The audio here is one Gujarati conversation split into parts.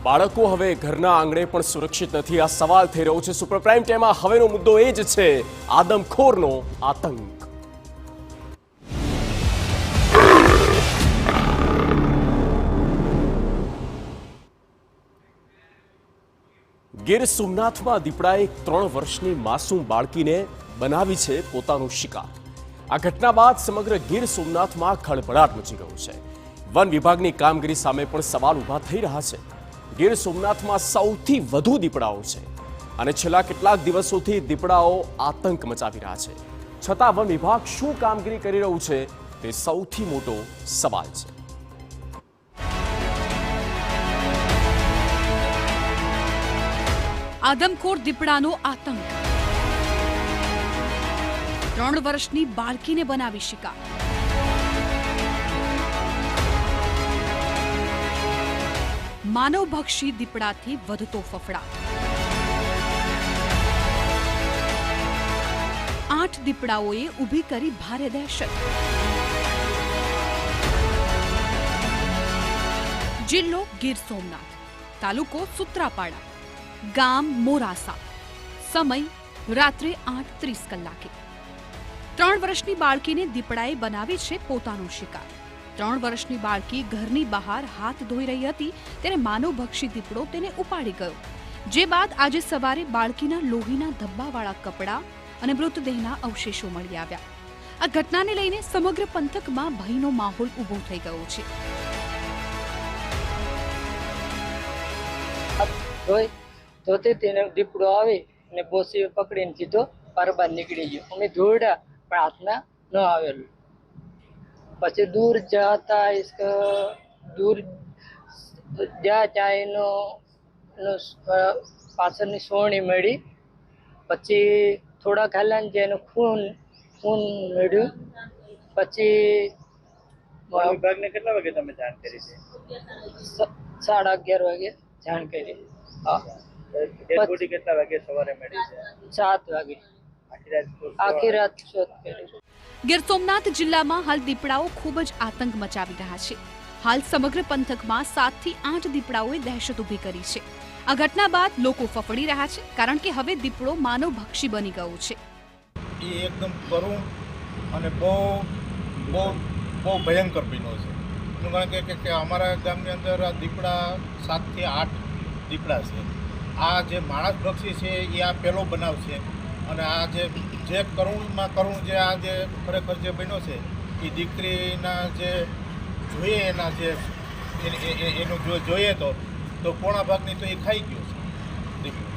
બાળકો હવે ઘરના આંગણે પણ સુરક્ષિત નથી, આ સવાલ થઈ રહ્યો છે। સુપર પ્રાઇમ ટાઈમમાં હવેનો મુદ્દો એ જ છે, આદમખોરનો આતંક। ગીર સોમનાથમાં દીપડાએ 3 વર્ષની માસૂમ બાળકીને બનાવી છે પોતાનો શિકાર। આ ઘટના બાદ સમગ્ર ગીર સોમનાથમાં ખળભળાટ મચી ગયો છે। વન વિભાગની કામગીરી સામે પણ સવાલ ઊભા થઈ રહ્યા છે। ગીર સોમનાથમાં સૌથી વધુ દીપડાઓ છે અને છેલ્લા કેટલાક દિવસોથી દીપડાઓ આતંક મચાવી રહ્યા છે, છતાં વન વિભાગ શું કામગીરી કરી રહ્યું છે તે સૌથી મોટો સવાલ છે। આદમખોર દીપડાનો આતંક, 3 વર્ષની બાળકીને બનાવી શિકાર। માનવભક્ષી દીપડાથી વધતો ફફડાટ। 8 દીપડાઓએ ઊભી કરી ભારે દહેશત। જિલ્લો ગીર સોમનાથ, તાલુકો સુત્રાપાડા, ગામ મોરાસા, સમય રાત્રે 8:30 કલાકે। 3 વર્ષની બાળકીને દીપડાએ બનાવી છે પોતાનો શિકાર। 3 વર્ષની બાળકી ઘરની બહાર હાથ ધોઈ રહી હતી ત્યારે માનવભક્ષી દીપડો તેને ઉપાડી ગયો, જે બાદ આજે સવારે બાળકીના લોહીના ધબ્બાવાળા કપડાં અને મૃતદેહના અવશેષો મળી આવ્યા। આ ઘટનાને લઈને સમગ્ર પંથકમાં ભયનો માહોલ ઊભો થઈ ગયો છે। ધોતી તેને દીપડો આવી ને બોસી પકડીને સીધો બહાર નીકળી ગયો। અમે દોડ્યા પણ હાથમાં ન આવેલું। પછી દૂર જતા દૂર જ્યાં ત્યાં એનો પાછળની સોણી મળી। પછી થોડા ખાલા જે એનું ખૂન મળ્યું। પછી વિભાગને કેટલા વાગે તમે જાણ કરી છે? 11:30 વાગે જાણ કરી। ડેડ બોડી કેટલા વાગે સવારે મળી છે? 7 વાગે। આખી રાત શોધ કરી। ગીર સોમનાથ જિલ્લામાં હાલ દીપડાઓ ખૂબ જ આતંક મચાવી રહ્યા છે। હાલ સમગ્ર પંથકમાં 7 થી 8 દીપડાઓએ દહેશત ઊભી કરી છે। આ ઘટના બાદ લોકો ફફડી રહ્યા છે, કારણ કે હવે દીપડો માનવભક્ષી બની ગયો છે। એ એકદમ કરુણ અને બહુ ભયંકર બન્યો છે। એનું કારણ કે અમારા ગામની અંદર આ દીપડા 7 થી 8 દીપડા છે। આ જે માણસ ભક્ષી છે એ આ પહેલો બનાવ છે અને આ જે કરુણમાં કરુણ જે આ જે ખરેખર જે બન્યો છે એ દીકરીના જે જોઈએ એના જે એનું જો જોઈએ તો પોણા ભાગની તો એ ખાઈ ગયો છે દીકરી।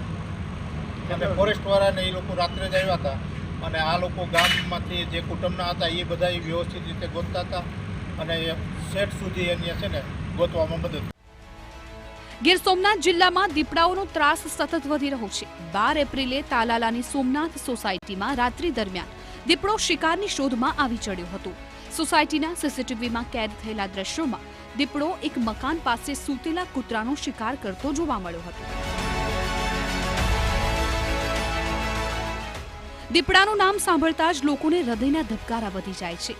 અને ફોરેસ્ટવાળાને એ લોકો રાત્રે જ આવ્યા હતા અને આ લોકો ગામમાંથી જે કુટુંબના હતા એ બધા વ્યવસ્થિત રીતે ગોતતા હતા અને શેઠ સુધી એની છે ને ગોતવામાં મદદ। ગીર સોમનાથ જિલ્લામાં દીપડાઓનો ત્રાસ સતત વધી રહ્યો છે। 12 એપ્રિલે તાલાલાની સોમનાથ સોસાયટીમાં રાત્રિ દરમિયાન દીપડો શિકારની શોધમાં આવી ચડ્યો હતો। સોસાયટીના સીસીટીવીમાં કેદ થયેલા દ્રશ્યોમાં દીપડો એક મકાન પાસે સૂતેલા કૂતરાનો શિકાર કરતો જોવા મળ્યો હતો। દીપડાનું નામ સાંભળતા જ લોકોને હૃદયના ધબકારા વધી જાય છે।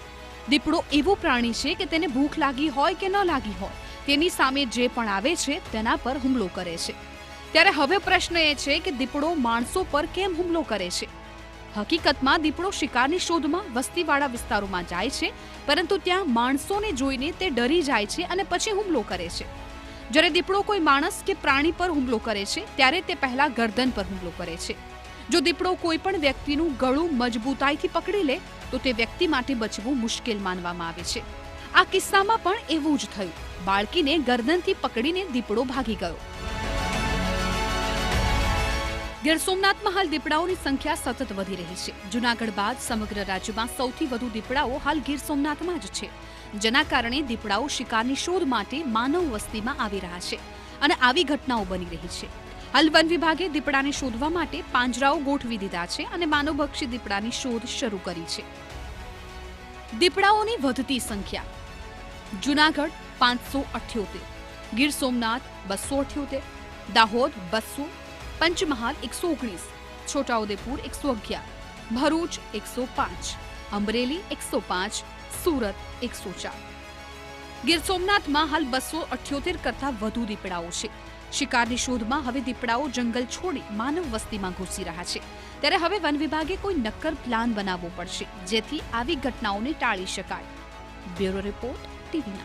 દીપડો એવું પ્રાણી છે કે તેને ભૂખ લાગી હોય કે ન લાગી હોય, તેની સામે જે પણ આવે છે તેના પર હુમલો કરે છે। ત્યારે હવે પ્રશ્ન એ છે કે દીપડો માણસો પર કેમ હુમલો કરે છે? હકીકતમાં દીપડો શિકારની શોધમાં વસ્તીવાળા વિસ્તારોમાં જાય છે, પરંતુ ત્યાં માણસોને જોઈને તે ડરી જાય છે અને પછી હુમલો કરે છે। જ્યારે દીપડો કોઈ માણસ કે પ્રાણી પર હુમલો કરે છે ત્યારે તે પહેલા ગરદન પર હુમલો કરે છે। જો દીપડો કોઈ પણ વ્યક્તિનું ગળું મજબૂતાઈથી પકડી લે તો તે વ્યક્તિ માટે બચવું મુશ્કેલ માનવામાં આવે છે। આ કિસ્સામાં પણ એવું જ થયું। બાળકીને ગરદનથી પકડીને દીપડો ભાગી ગયો। ગીર સોમનાથમાં હાલ દીપડાઓની સંખ્યા સતત વધી રહી છે। જૂનાગઢ બાદ સમગ્ર રાજ્યમાં સૌથી વધુ દીપડાઓ હાલ ગીર સોમનાથમાં જ છે, જેના કારણે દીપડાઓ શિકારની શોધ માટે માનવ વસ્તીમાં આવી રહ્યા છે અને આવી ઘટનાઓ બની રહી છે। હાલ વન વિભાગે દીપડાને શોધવા માટે પાંજરાઓ ગોઠવી દીધા છે અને માનવભક્ષી દીપડાની શોધ શરૂ કરી છે। દીપડાઓની વધતી સંખ્યા: જૂનાગઢ 578, ગીર સોમનાથ 278, દાહોદ 200, પંચમહાલ 119, છોટાઉદેપુર 111, ભરૂચ 105, અમરેલી 105, સુરત 104। ગીર સોમનાથમાં હાલ 278 કરતાં વધુ દીપડાઓ છે. શિકારની શોધમાં હવે દીપડાઓ જંગલ છોડી માનવ વસ્તીમાં ઘૂસી રહ્યા છે. ત્યારે હવે વન વિભાગે કોઈ નક્કર પ્લાન બનાવવો પડશે, જેથી આવી ઘટનાઓને ટાળી શકાય. Bureau report, TV9.